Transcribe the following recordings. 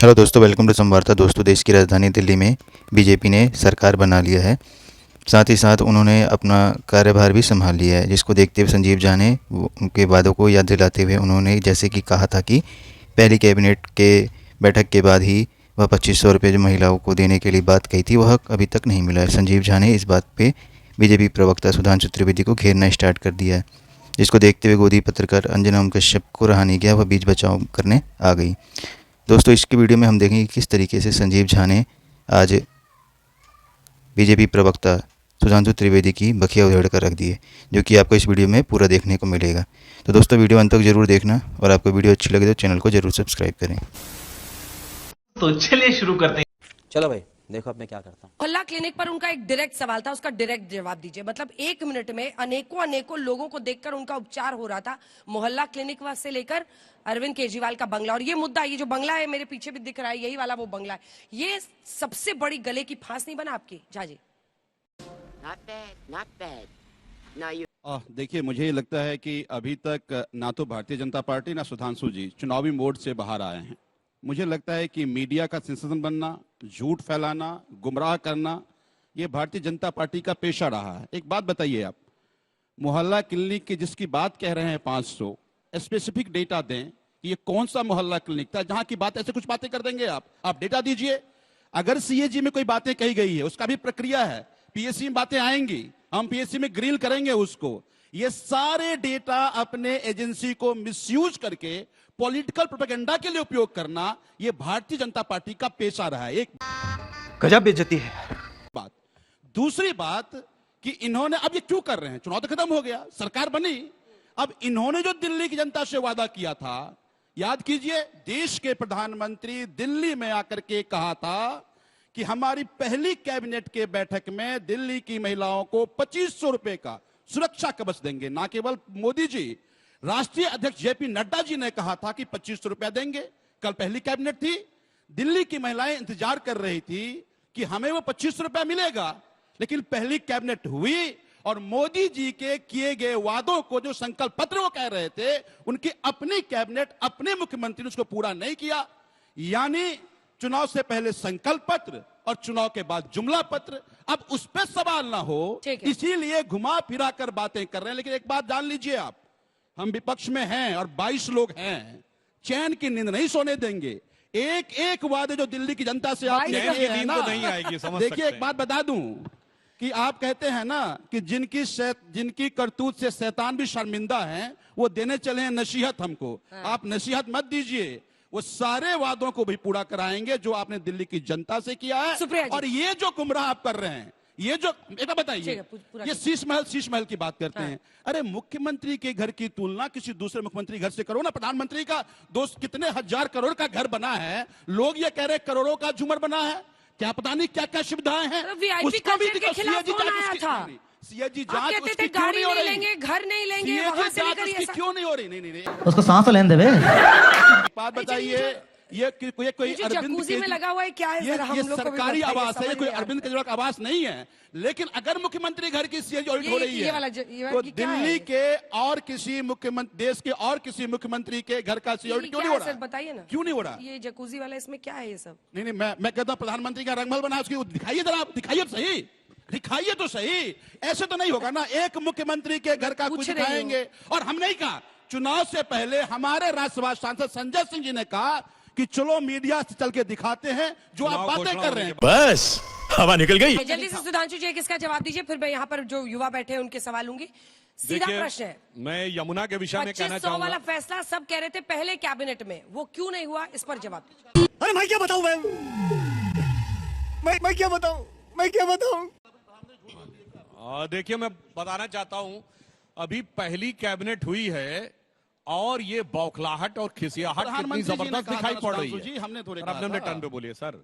Hello दोस्तों, welcome to संवार्ता। दोस्तों, देश की राजधानी दिल्ली में बीजेपी ने सरकार बना लिया है। साथ ही साथ उन्होंने अपना कार्यभार भी संभाल लिया है, जिसको देखते हुए संजीव झा ने उनके वादों को याद दिलाते हुए उन्होंने जैसे कि कहा था कि पहली कैबिनेट के बैठक के बाद ही वह 2500 रुपये जो महिलाओं को देने के लिए बात कही थी, वह अभी तक नहीं मिला है। संजीव झा ने इस बात पर बीजेपी प्रवक्ता सुधांशु त्रिवेदी को घेरना स्टार्ट कर दिया है, जिसको देखते हुए गोदी पत्रकार अंजना ओम कश्यप को रहा नहीं गया, वह बीच बचाव करने आ गई। दोस्तों, इसकी वीडियो में हम देखेंगे किस तरीके से संजीव झा ने आज बीजेपी प्रवक्ता सुधांशु त्रिवेदी की बखिया उधेड़ कर रख दी है, जो कि आपको इस वीडियो में पूरा देखने को मिलेगा। तो दोस्तों, वीडियो अंत तक जरूर देखना और आपको वीडियो अच्छी लगे तो चैनल को जरूर सब्सक्राइब करें। तो चलिए शुरू करते हैं। चलो भाई, देखो अब मैं क्या करता हूँ। मोहल्ला क्लिनिक पर उनका एक डायरेक्ट सवाल था, उसका डायरेक्ट जवाब दीजिए। मतलब 1 मिनट में अनेकों लोगों को देखकर उनका उपचार हो रहा था। मोहल्ला क्लिनिक से लेकर अरविंद केजरीवाल का बंगला, और ये मुद्दा, ये जो बंगला है मेरे पीछे भी दिख रहा है, यही वाला वो बंगला है, ये सबसे बड़ी गले की फांस नहीं बना आपकी Jhaji? Not bad. Now you. देखिए, मुझे ये लगता है कि अभी तक ना तो भारतीय जनता पार्टी ना सुधांशु जी चुनावी मोड से बाहर आए हैं। मुझे लगता है कि मीडिया का सेंसेशन बनना, झूठ फैलाना, गुमराह करना, ये भारतीय जनता पार्टी का पेशा रहा है। एक बात बताइए, आप मोहल्ला क्लिनिक की जिसकी बात कह रहे हैं 500, स्पेसिफिक डेटा दें कि ये कौन सा मोहल्ला क्लिनिक था जहां की बात, ऐसे कुछ बातें कर देंगे आप डेटा दीजिए। अगर सीएजी में कोई बातें कही गई है, उसका भी प्रक्रिया है, पीएससी में बातें आएंगी, हम पीएससी में ग्रिल करेंगे उसको। ये सारे डेटा अपने एजेंसी को मिसयूज करके पॉलिटिकल प्रोपेगेंडा के लिए उपयोग करना, ये भारतीय जनता पार्टी का पेशा रहा है। एक गजब बेइज्जती है। बात। दूसरी बात कि इन्होंने, अब ये क्यों कर रहे हैं, चुनाव तो खत्म हो गया, सरकार बनी, अब इन्होंने जो दिल्ली की जनता से वादा किया था, याद कीजिए, देश के प्रधानमंत्री दिल्ली में आकर के कहा था कि हमारी पहली कैबिनेट के बैठक में दिल्ली की महिलाओं को 2500 रुपए का सुरक्षा कवच देंगे। ना केवल मोदी जी, राष्ट्रीय अध्यक्ष जेपी नड्डा जी ने कहा था कि 2500 रुपया देंगे। कल पहली कैबिनेट थी, दिल्ली की महिलाएं इंतजार कर रही थी कि हमें वो 2500 रुपया मिलेगा, लेकिन पहली कैबिनेट हुई और मोदी जी के किए गए वादों को, जो संकल्प पत्र वो कह रहे थे, उनकी अपनी कैबिनेट, अपने मुख्यमंत्री ने उसको पूरा नहीं किया। यानी चुनाव से पहले संकल्प पत्र और चुनाव के बाद जुमला पत्र। अब उस पर सवाल ना हो, इसीलिए घुमा फिरा कर बातें कर रहे हैं। लेकिन एक बात जान लीजिए आप, हम विपक्ष में हैं और 22 लोग हैं, चैन की नींद नहीं सोने देंगे। एक एक वादे जो दिल्ली की जनता से आप नहीं आएगी, समझ देखिए, एक बात बता दूं कि आप कहते हैं ना कि जिनकी करतूत से शैतान भी शर्मिंदा है, वो देने चले हैं नसीहत हमको। आप नसीहत मत दीजिए, वो सारे वादों को भी पूरा कराएंगे जो आपने दिल्ली की जनता से किया है। और ये जो गुमराह आप कर रहे हैं, ये जो, एक बताइए, ये शीश महल की बात करते हैं। अरे, मुख्यमंत्री के घर की तुलना किसी दूसरे मुख्यमंत्री घर से करो ना। प्रधानमंत्री का दोस्त कितने हजार करोड़ का घर बना है, लोग ये कह रहे करोड़ों का झूमर बना है, क्या पता नहीं क्या क्या सुविधाएं हैं। उसका भी सीएजी जांच उसकी थे, क्यों नहीं हो रही? लेंगे, घर नहीं लेंगे, वहां से लेकर ये क्यों नहीं हो रही? नहीं, उसको सांस लेने देवे। बात बताइए, ये कोई अरविंद में लगा हुआ है क्या है? ये सरकारी आवास है, ये कोई अरविंद केजरीवाल का आवास नहीं है। लेकिन अगर मुख्यमंत्री घर की सीएजी ऑडिट हो रही है, तो दिल्ली के और किसी मुख्यमंत्री, देश के और किसी मुख्यमंत्री के घर का सीएजी ऑडिट क्यों नहीं हो रहा? बताइए ना, क्यों नहीं हो रहा? ये जकूजी वाला, इसमें क्या है ये सब? नहीं, मैं कहता हूं प्रधानमंत्री का रंगमहल बना, उसकी दिखाइए जरा, दिखाइए तो सही। ऐसे तो नहीं होगा ना, एक मुख्यमंत्री के घर का कुछ दिखाएंगे। और हम नहीं कहा, चुनाव से पहले हमारे राज्यसभा सांसद संजय सिंह जी ने कहा कि चलो मीडिया से चल के दिखाते हैं जो आप बातें कर रहे हैं। बस हवा निकल गई। जल्दी से सुधांशु जी इसका जवाब दीजिए, फिर मैं यहाँ पर जो युवा बैठे हैं उनके सवाल लूंगी। सीधा प्रश्न है, मैं यमुना के विषय में कहना 2500 वाला फैसला सब कह रहे थे पहले कैबिनेट में, वो क्यों नहीं हुआ, इस पर जवाब दीजिए। अरे मैं क्या बताऊं, मैं क्या बताऊं? देखिए, मैं बताना चाहता हूं, अभी पहली कैबिनेट हुई है और ये बौखलाहट और खिसियाहट कितनी जबरदस्त दिखाई पड़ रही है। हमने थोड़े अपने टर्न पे बोलिए सर।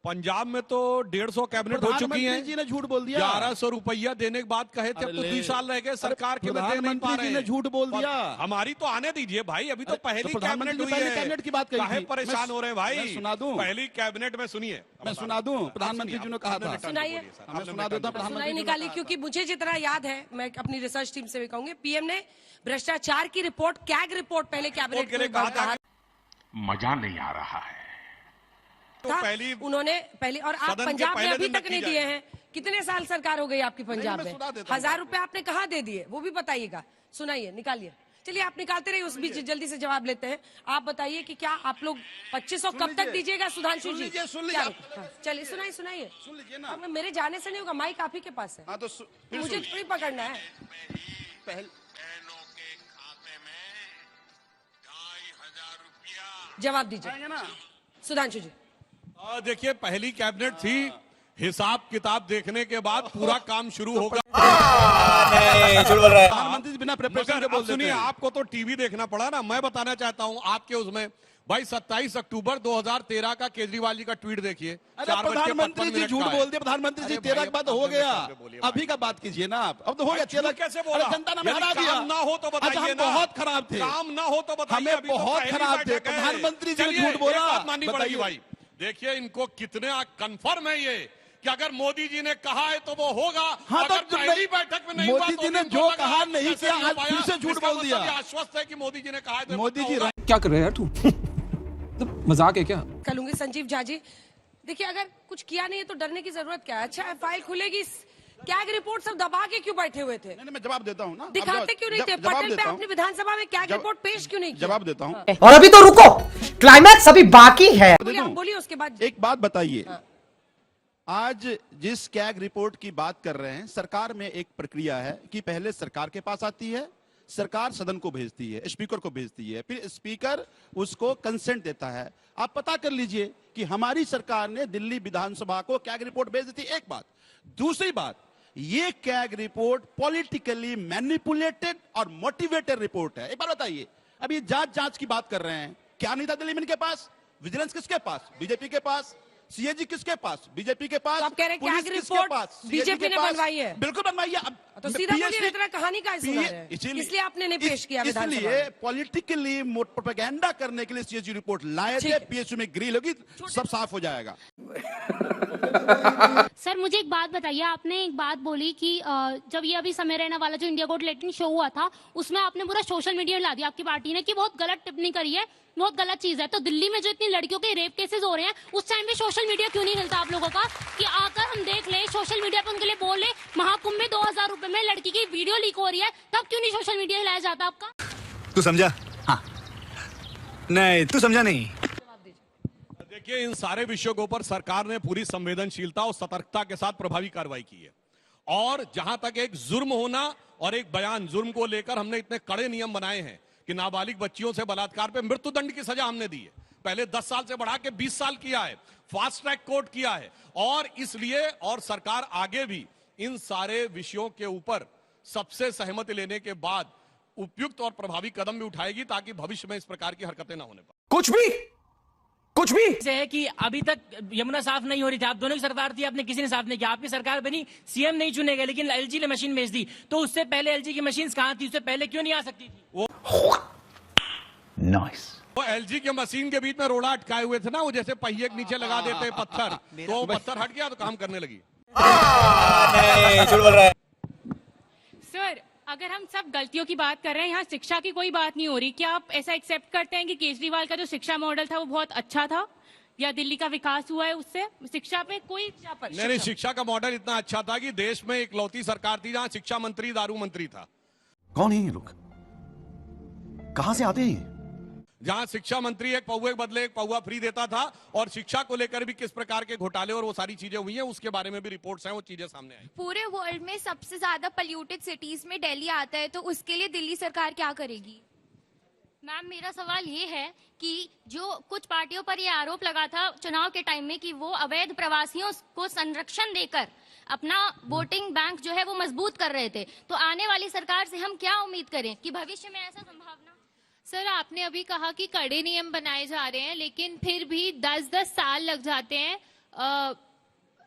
पंजाब में तो 150 कैबिनेट हो चुकी है, जी ने झूठ बोल दिया। 1100 रुपया देने के बाद कहे थे, अब तो 2 साल रह गए सरकार के, प्रधानमंत्री जी ने झूठ बोल दिया। हमारी तो आने दीजिए भाई, अभी तो पहली कैबिनेट हुई है। कैबिनेट की बात काहे परेशान हो रहे हैं भाई? सुना दूं, पहली कैबिनेट में सुनिए, मैं सुना दूं, प्रधानमंत्री जी ने कहा था, सुनाइए। मैं सुना देता। सुनाई निकाली, क्योंकि मुझे जितना याद है, मैं अपनी रिसर्च टीम से भी कहूंगी, पीएम ने भ्रष्टाचार की रिपोर्ट, कैग रिपोर्ट पहले कैबिनेट के लिए कहा था। मजा नहीं आ रहा है, उन्होंने पहले, और आप सदन के पंजाब में पहले अभी दिन तक नहीं रखी दिए हैं। कितने साल सरकार हो गई आपकी पंजाब मैं में? सुना देता हूं। 1000 रुपए आपने कहाँ दे दिए वो भी बताइएगा। सुनाइए, निकालिए। चलिए आप निकालते रहिए, उस बीच जल्दी से जवाब लेते हैं। आप बताइए कि क्या आप लोग 2500 कब तक दीजिएगा सुधांशु जी? सुन लीजिए। हाँ, चलिए सुनाइए सुनाइए। सुन लीजिए ना। अब मेरे जाने से नहीं होगा, माइक आप ही के पास है। हाँ तो फिर मुझे थोड़ी पकड़ना है। जवाब दीजिए ना। सुधांशु जी। देखिए, पहली कैबिनेट थी, हिसाब किताब देखने के बाद पूरा काम शुरू होगा। प्रधानमंत्री जी बिना प्रिपरेशन मगर के बोल अब सुनिए, देते हैं। आपको तो टीवी देखना पड़ा ना। मैं बताना चाहता हूं आपके उसमें, भाई 27 अक्टूबर 2013 का केजरीवाल जी का ट्वीट देखिए। अरे 4:55 प्रधानमंत्री जी झूठ का है। बोल दिए। प्रधानमंत्री जी अरे 13 भाई, के बाद हो अपने गया। हिसाब से बोलिए अभी का बात कीजिए ना आप। अब तो हो गया। झूठ 13 कैसे बोला? अरे जनता ने यदि हरा दिया। काम ना हो तो बताइए अच्छा, हम ना। बहुत खराब थे। काम ना हो तो बताइए। हमें अभी तो बहुत पहली खराब थे। बैठक है। प्रधानमंत्री जी ने चलिए, झूठ बोला। एक बात माननी पड़ेगी बताइए। भाई। देखिए, इनको कितने कंफर्म है ये कि अगर मोदी जी ने कहा है तो वो होगा। हाँ, तो अगर पहली बैठक में नहीं हुआ मोदी तो जी ने इनको जो लगा कहा कि नहीं कैसे किया, नहीं हो आज पाया। फिर से झूठ इसका बोल मतलब दिया। ये आश्वस्त है कि मोदी जी ने कहा है तो मोदी जी होगा। क्या कर रहे हैं यार तू? तो मजाक है क्या? करूंगी संजीव झा जी। देखिए, अगर कुछ किया नहीं है तो डरने की जरूरत क्या है? अच्छा, फाइल खुलेगी। कैग रिपोर्ट सब दबा के क्यों बैठे हुए थे? नहीं, मैं जवाब देता हूँ ना। अब दिखाते क्यों नहीं थे? जवाब पटल पे देता हूँ। अपनी विधानसभा में कैग जब- रिपोर्ट पेश क्यों नहीं किया? जवाब देता हूँ। और अभी तो रुको, क्लाइमैक्स अभी बाकी है। बोलिए, आप बोलिए, उसके बाद एक बात बताइए। हाँ। आज जिस कैग रिपोर्ट की बात कर रहे हैं, सरकार में एक प्रक्रिया है कि पहले सरकार के पास आती है, सरकार सदन को भेजती है, स्पीकर को भेजती है, फिर स्पीकर उसको कंसेंट देता है। आप पता कर लीजिए कि हमारी सरकार ने दिल्ली विधानसभा को कैग रिपोर्ट भेज दी थी। एक बात। दूसरी बात, ये कैग रिपोर्ट पॉलिटिकली मैनिपुलेटेड और मोटिवेटेड रिपोर्ट है। एक बार बताइए, अब ये जांच की बात कर रहे हैं, क्या नहीं था दिल्ली में इनके पास? विजिलेंस किसके पास? बीजेपी के पास। सीएजी किसके पास? बीजेपी के पास। तो आप कह रहे हैं पुलिस कैग किसके रिपोर्ट पास? CAG बीजेपी के ने पास। बनवाई है? बिल्कुल बनवाई है। अब तो सीधा बोलिए, PSC इतना कहानी का सुना रहे हैं? इसलिए आपने नहीं पेश किया विधानसभा इसलिए में। पॉलिटिकली प्रोपेगेंडा करने के लिए सीएजी रिपोर्ट लाए ठीक थे। है। पीएसयू में ग्रिल होगी, सब साफ हो जाएगा। सर मुझे एक बात बताइए, आपने एक बात बोली कि जब ये अभी समय रैना वाला जो इंडिया गोट लेटिंग शो हुआ था उसमें आपने पूरा सोशल मीडिया ला दिया आपकी पार्टी ने कि बहुत गलत टिप्पणी करी है, बहुत गलत चीज है। तो दिल्ली में जो इतनी लड़कियों के रेप केसेस हो रहे हैं उस टाइम पे सोशल मीडिया क्यों नहीं हिलता आप लोगों का कि आकर हम देख ले, सोशल मीडिया पे उनके लिए बोल ले? महाकुंभ में 2000 रुपए में लड़की की वीडियो लीक हो रही है, तब क्यों नहीं सोशल मीडिया हिलाया जाता आपका? तू समझा? हाँ। नहीं, तू समझा नहीं। देखिए, इन सारे विषयों के ऊपर सरकार ने पूरी संवेदनशीलता और सतर्कता के साथ प्रभावी कार्रवाई की है। और जहां तक एक जुर्म होना और एक बयान, जुर्म को लेकर हमने इतने कड़े नियम बनाए हैं कि नाबालिग बच्चियों से बलात्कार पे मृत्युदंड की सजा हमने दी है। पहले 10 साल से बढ़ा के 20 साल किया है, फास्ट ट्रैक कोर्ट किया है। और इसलिए और सरकार आगे भी इन सारे विषयों के ऊपर सबसे सहमति लेने के बाद उपयुक्त और प्रभावी कदम भी उठाएगी ताकि भविष्य में इस प्रकार की हरकतें ना होने पाए। कुछ भी से है कि अभी तक यमुना साफ नहीं हो रही थी, आप दोनों की सरकार थी, आपने किसी ने साफ नहीं किया। आपकी सरकार बनी, सीएम नहीं चुने गए, लेकिन एलजी ने मशीन भेज दी। तो उससे पहले एलजी की मशीन कहां थी? उससे पहले क्यों नहीं आ सकती थी? वो एलजी के मशीन के बीच में रोड़ा अटकाए हुए थे ना, वो जैसे पहिए के नीचे लगा देते हैं पत्थर, तो वो पत्थर हट गया तो काम करने लगी। सर अगर हम सब गलतियों की बात कर रहे हैं, यहाँ शिक्षा की कोई बात नहीं हो रही, क्या आप ऐसा एक्सेप्ट करते हैं कि केजरीवाल का जो शिक्षा मॉडल था वो बहुत अच्छा था, या दिल्ली का विकास हुआ है उससे? शिक्षा पे कोई नहीं, शिक्षा का मॉडल इतना अच्छा था कि देश में इकलौती सरकार थी जहां शिक्षा मंत्री दारू मंत्री था। कौन है ये लोग? कहां से आते हैं? जहां शिक्षा मंत्री एक पौवे के बदले एक पौवा फ्री देता था, और शिक्षा को लेकर भी किस प्रकार के घोटाले और वो सारी चीजें हुई हैं उसके बारे में भी रिपोर्ट्स हैं, वो चीजें सामने आई। पूरे वर्ल्ड में सबसे ज्यादा पॉल्यूटेड सिटीज में दिल्ली आता है, तो उसके लिए दिल्ली सरकार क्या करेगी? मैम मेरा सवाल ये है कि जो कुछ पार्टियों पर ये आरोप लगा था चुनाव के टाइम में कि वो अवैध प्रवासियों को संरक्षण देकर अपना वोटिंग बैंक जो है वो मजबूत कर रहे थे, तो आने वाली सरकार से हम क्या उम्मीद करें कि भविष्य में ऐसा संभावना? सर आपने अभी कहा कि कड़े नियम बनाए जा रहे हैं, लेकिन फिर भी 10-10 साल लग जाते हैं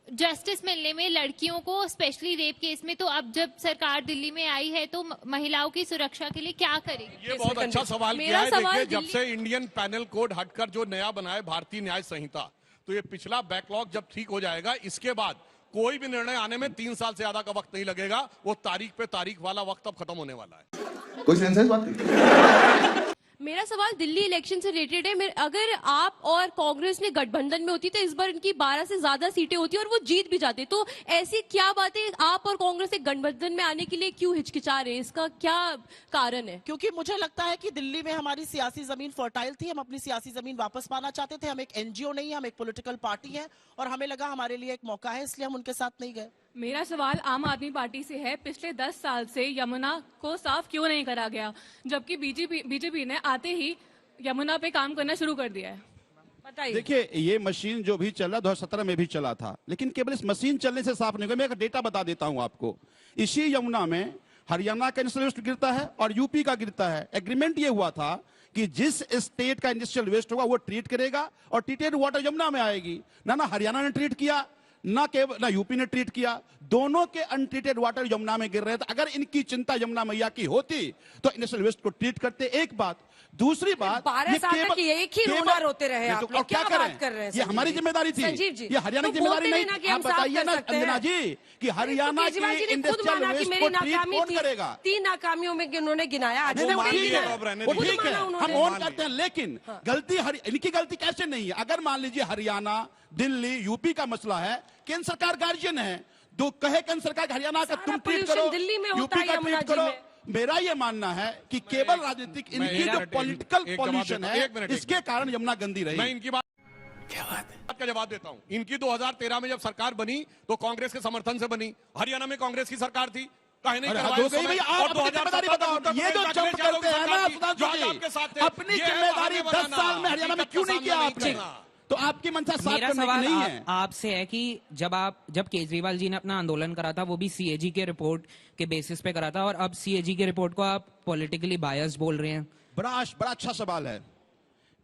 जस्टिस मिलने में लड़कियों को, स्पेशली रेप केस में। तो अब जब सरकार दिल्ली में आई है तो महिलाओं की सुरक्षा के लिए क्या करेगी? ये बहुत अच्छा सवाल किया है। देखिए, जब से इंडियन पैनल कोड हटकर जो नया बना है भारतीय न्याय संहिता, तो ये पिछला बैकलॉग जब ठीक हो जाएगा, इसके बाद कोई भी निर्णय आने में 3 साल से ज्यादा का वक्त नहीं लगेगा। वो तारीख पे तारीख वाला वक्त अब खत्म होने वाला है। कोई सेंस है इस बात की? मेरा सवाल दिल्ली इलेक्शन से रिलेटेड है। अगर आप और कांग्रेस ने गठबंधन में होती तो इस बार इनकी 12 से ज्यादा सीटें होती और वो जीत भी जाते। तो ऐसी क्या बातें आप और कांग्रेस एक गठबंधन में आने के लिए क्यों हिचकिचा रहे हैं? इसका क्या कारण है? क्योंकि मुझे लगता है कि दिल्ली में हमारी सियासी जमीन फर्टाइल थी, हम अपनी सियासी जमीन वापस पाना चाहते थे। हम एक एनजीओ नहीं है, हम एक पॉलिटिकल पार्टी है और हमें लगा हमारे लिए एक मौका है, इसलिए हम उनके साथ नहीं गए। मेरा सवाल आम आदमी पार्टी से है। पिछले 10 साल से यमुना को साफ क्यों नहीं करा गया, जबकि बीजेपी ने आते ही यमुना पे काम करना शुरू कर दिया है? बताइए। देखिए, ये मशीन जो भी चला 2017 में भी चला था, लेकिन केवल इस मशीन चलने से साफ नहीं होगा। मैं एक डेटा बता देता हूं आपको। इसी यमुना में हरियाणा का इंडस्ट्रियल वेस्ट गिरता है और यूपी का गिरता है। एग्रीमेंट ये हुआ था कि जिस स्टेट का इंडस्ट्रियल वेस्ट होगा वो ट्रीट करेगा और ट्रीटेड वाटर यमुना में आएगी। ना हरियाणा ने ट्रीट किया, ना यूपी ने ट्रीट किया। दोनों के अनट्रीटेड वाटर यमुना में गिर रहे थे। अगर इनकी चिंता यमुना मैया की होती तो इंडस्ट्रियल वेस्ट को ट्रीट करते। एक बात। दूसरी बात, 12 साल तक एक ही रोना रोते रहे आप लोग। क्या बात कर रहे हैं? ये हमारी जिम्मेदारी थी, संजीव जी, ये हरियाणा की जिम्मेदारी नहीं। आप बताइए ना अंजना जी कि हरियाणा की इंडस्ट्रियल वेस्ट को ट्रीट कौन करेगा? 3 नाकामियों में उन्होंने गिनाया। आज ठीक है, वो हम ऑन करते हैं, लेकिन गलती इनकी गलती कैसे नहीं है? अगर मान लीजिए हरियाणा, दिल्ली, यूपी का मसला है, केंद्र सरकार गार्जियन है, तो कहे केंद्र सरकार हरियाणा का तुम ट्रीट करो, दिल्ली में होता यूपी का है, ट्रीट करो। मेरा ये मानना है कि केवल राजनीतिक इनकी जो पॉलिटिकल पॉल्यूशन है, इसके कारण यमुना गंदी रही। मैं इनकी बात का जवाब देता हूं। इनकी 2013 में जब सरकार बनी तो कांग्रेस के समर्थन से बनी। हरियाणा में कांग्रेस की सरकार थी, काहे नहीं करवाया उस समय? और 2017 बताओ, ये जो जंप करते हैं ना अपनी जिम्मेदारी 10 साल में हरियाणा में क्यों नहीं किया आपने? तो आपकी मंशा साफ करने की नहीं है। आपसे है कि जब केजरीवाल जी ने अपना आंदोलन करा था वो भी सीएजी के रिपोर्ट के बेसिस पे करा था, और अब सीएजी के रिपोर्ट को आप पॉलिटिकली बायस्ड बोल रहे हैं। बड़ा अच्छा सवाल है।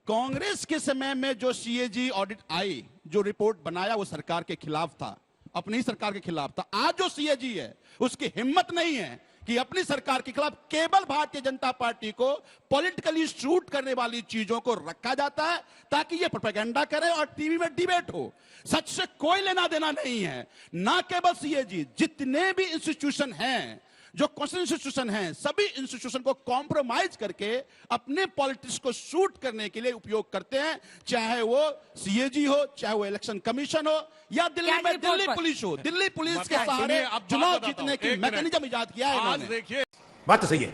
कांग्रेस के समय में जो सीएजी ऑडिट आई, जो रिपोर्ट बनाया, वो सरकार के खिलाफ था, अपनी सरकार के खिलाफ था। आज जो सीएजी है उसकी हिम्मत नहीं है कि अपनी सरकार के खिलाफ केवल भारतीय जनता पार्टी को पॉलिटिकली शूट करने वाली चीजों को रखा जाता है ताकि ये प्रोपेगेंडा करे और टीवी में डिबेट हो। सच से कोई लेना देना नहीं है। ना केवल सीएजी, जितने भी इंस्टीट्यूशन हैं, जो कॉन्स्टिट्यूशन इंस्टीट्यूशन हैं, सभी इंस्टीट्यूशन को कॉम्प्रोमाइज करके अपने पॉलिटिक्स को शूट करने के लिए उपयोग करते हैं। चाहे वो सीएजी हो, चाहे वो इलेक्शन कमीशन हो, या दिल्ली में दिल्ली पुलिस हो। दिल्ली पुलिस के सहारे चुनाव जीतने की मैकेनिज्म इजाद किया है इन्होंने। देखिए, बात तो सही है।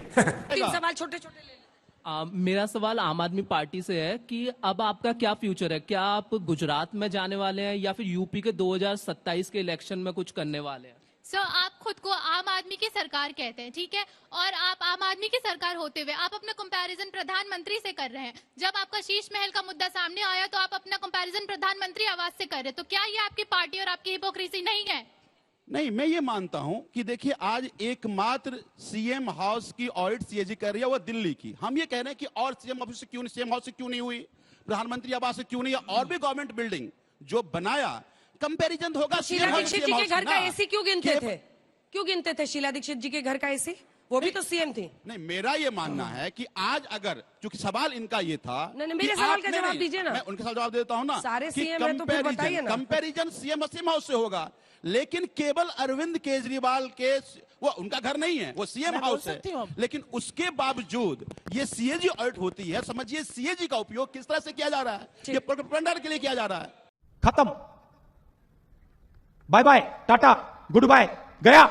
3 सवाल छोटे-छोटे ले लें। मेरा सवाल आम आदमी पार्टी से है कि अब आपका क्या फ्यूचर है? क्या आप गुजरात में जाने वाले हैं या फिर यूपी के 2027 के इलेक्शन में कुछ करने वाले हैं? सर, आप खुद को आम आदमी की सरकार कहते हैं, ठीक है, और आप आम आदमी की सरकार होते हुए आप अपना कंपैरिजन प्रधानमंत्री से कर रहे हैं। जब आपका शीश महल का मुद्दा सामने आया तो आप अपना कंपैरिजन प्रधानमंत्री आवाज से कर रहे हैं। तो क्या ये आपकी पार्टी और आपकी हिपोक्रेसी नहीं है? नहीं, मैं ये मानता हूं कि देखिए, आज एकमात्र सीएम हाउस की ऑडिट सीएजी कर रही है, वो दिल्ली की। हम ये कह रहे हैं कि और सीएम हाउस से क्यों नहीं हुई, प्रधानमंत्री आवास से क्यों नहीं, और भी गवर्नमेंट बिल्डिंग जो बनाया, कंपैरिजन होगा। शीला दीक्षित जी के घर का एसी क्यों गिनते थे? क्यों गिनते थे शीला दीक्षित जी के घर का एसी? वो भी तो सीएम थी। नहीं, मेरा ये मानना है कि आज अगर, क्योंकि सवाल इनका ये था, नहीं, मेरे सवाल का जवाब दीजिए ना। मैं उनके सवाल जवाब देता हूं ना। सारे सीएम है तो फिर बताइए ना। कंपैरिजन सीएम हाउस से होगा, लेकिन केवल अरविंद केजरीवाल के वो उनका घर नहीं है, वो सीएम हाउस है। लेकिन उसके बावजूद ये सीएजी ऑडिट होती है। समझिए सीएजी का उपयोग किस तरह से किया जा रहा है, ये प्रोपेगेंडा के लिए किया जा रहा है। खत्म, bye bye, tata, goodbye, गया।